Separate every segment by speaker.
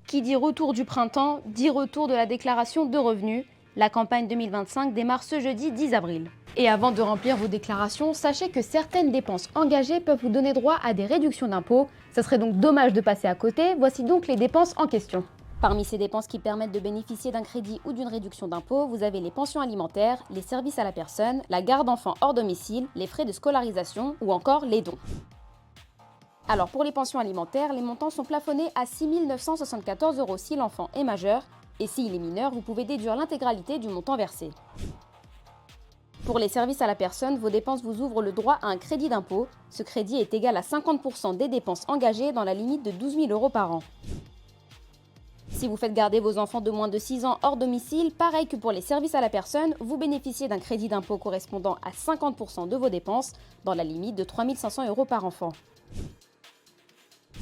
Speaker 1: Qui dit retour du printemps, dit retour de la déclaration de revenus. La campagne 2025 démarre ce jeudi 10 avril. Et avant de remplir vos déclarations, sachez que certaines dépenses engagées peuvent vous donner droit à des réductions d'impôts. Ça serait donc dommage de passer à côté. Voici donc les dépenses en question. Parmi ces dépenses qui permettent de bénéficier d'un crédit ou d'une réduction d'impôt, vous avez les pensions alimentaires, les services à la personne, la garde d'enfants hors domicile, les frais de scolarisation ou encore les dons. Alors pour les pensions alimentaires, les montants sont plafonnés à 6 974 € si l'enfant est majeur, et s'il est mineur, vous pouvez déduire l'intégralité du montant versé. Pour les services à la personne, vos dépenses vous ouvrent le droit à un crédit d'impôt. Ce crédit est égal à 50% des dépenses engagées dans la limite de 12 000 € par an. Si vous faites garder vos enfants de moins de 6 ans hors domicile, pareil que pour les services à la personne, vous bénéficiez d'un crédit d'impôt correspondant à 50% de vos dépenses dans la limite de 3 500 € par enfant.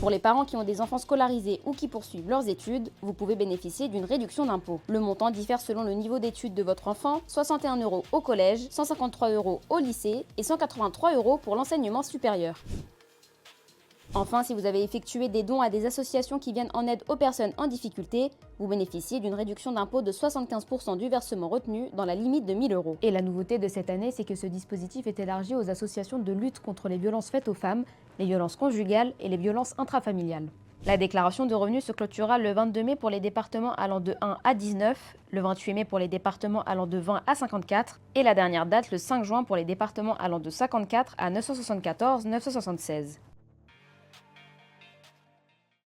Speaker 1: Pour les parents qui ont des enfants scolarisés ou qui poursuivent leurs études, vous pouvez bénéficier d'une réduction d'impôt. Le montant diffère selon le niveau d'études de votre enfant, 61 € au collège, 153 € au lycée et 183 € pour l'enseignement supérieur. Enfin, si vous avez effectué des dons à des associations qui viennent en aide aux personnes en difficulté, vous bénéficiez d'une réduction d'impôt de 75% du versement retenu dans la limite de 1 000 €. Et la nouveauté de cette année, c'est que ce dispositif est élargi aux associations de lutte contre les violences faites aux femmes, les violences conjugales et les violences intrafamiliales. La déclaration de revenus se clôturera le 22 mai pour les départements allant de 1 à 19, le 28 mai pour les départements allant de 20 à 54 et la dernière date le 5 juin pour les départements allant de 54 à 974-976.